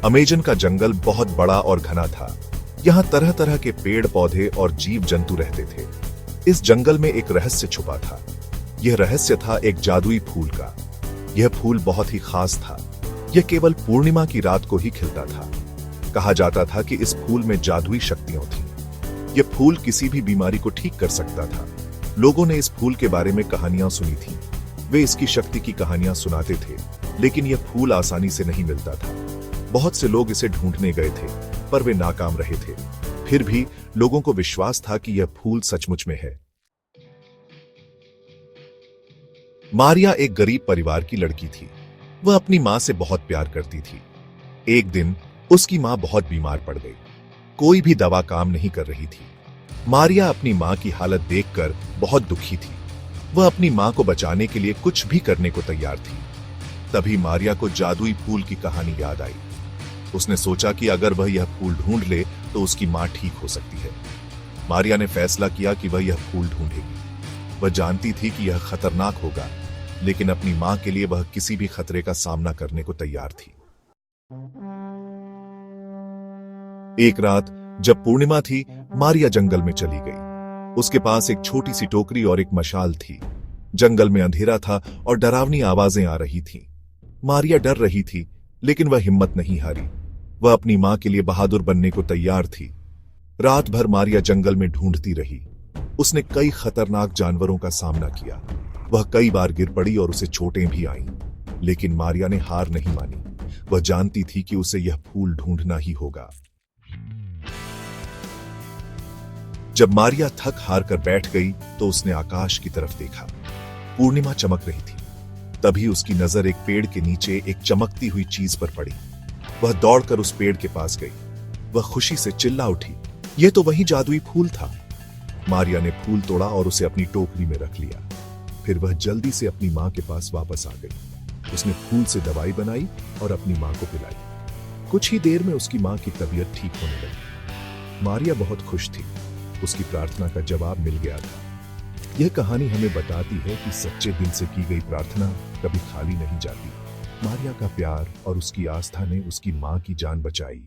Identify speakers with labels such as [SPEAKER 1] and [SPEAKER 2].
[SPEAKER 1] Amazon का जंगल बहुत बड़ा और घना था। यहाँ तरह तरह के पेड़ पौधे और जीव जंतु रहते थे। इस जंगल में एक रहस्य छुपा था। यह रहस्य था एक जादुई फूल का। यह फूल बहुत ही खास था। यह केवल पूर्णिमा की रात को ही खिलता था। कहा जाता था कि इस फूल में जादुई शक्तियां थीं। यह फूल किसी भी बीमारी को ठीक कर सकता था। लोगों ने इस फूल के बारे में कहानियां सुनी थीं। वे इसकी शक्ति की कहानियां सुनाते थे, लेकिन यह फूल आसानी से नहीं मिलता था। बहुत से लोग इसे ढूंढने गए थे, पर वे नाकाम रहे थे। फिर भी लोगों को विश्वास था कि यह फूल सचमुच में है। मारिया एक गरीब परिवार की लड़की थी। वह अपनी मां से बहुत प्यार करती थी। एक दिन उसकी मां बहुत बीमार पड़ गई। कोई भी दवा काम नहीं कर रही थी। मारिया अपनी मां की हालत देखकर बहुत दुखी थी। वह अपनी मां को बचाने के लिए कुछ भी करने को तैयार थी। तभी मारिया को जादुई फूल की कहानी याद आई। उसने सोचा कि अगर वह यह फूल ढूंढ ले तो उसकी मां ठीक हो सकती है। मारिया ने फैसला किया कि वह यह फूल ढूंढेगी। वह जानती थी कि यह खतरनाक होगा, लेकिन अपनी मां के लिए वह किसी भी खतरे का सामना करने को तैयार थी। एक रात जब पूर्णिमा थी, मारिया जंगल में चली गई। उसके पास एक छोटी सी टोकरी और एक मशाल थी। जंगल में अंधेरा था और डरावनी आवाजें आ रही थीं। मारिया डर रही थी, लेकिन वह हिम्मत नहीं हारी। वह अपनी मां के लिए बहादुर बनने को तैयार थी। रात भर मारिया जंगल में ढूंढती रही। उसने कई खतरनाक जानवरों का सामना किया। वह कई बार गिर पड़ी और उसे चोटें भी आईं, लेकिन मारिया ने हार नहीं मानी। वह जानती थी कि उसे यह फूल ढूंढना ही होगा। जब मारिया थक हार कर बैठ गई तो उसने आकाश की तरफ देखा। पूर्णिमा चमक रही थी। तभी उसकी नजर एक पेड़ के नीचे एक चमकती हुई चीज पर पड़ी। वह दौड़कर उस पेड़ के पास गई। वह खुशी से चिल्ला उठी, यह तो वही जादुई फूल था। मारिया ने फूल तोड़ा और उसे अपनी टोकरी में रख लिया। फिर वह जल्दी से अपनी मां के पास वापस आ गई। उसने फूल से दवाई बनाई और अपनी मां को पिलाई। कुछ ही देर में उसकी मां की तबीयत ठीक होने लगी। मारिया बहुत खुश थी। उसकी प्रार्थना का जवाब मिल गया था। यह कहानी हमें बताती है कि सच्चे दिल से की गई प्रार्थना कभी खाली नहीं जाती। मारिया का प्यार और उसकी आस्था ने उसकी मां की जान बचाई।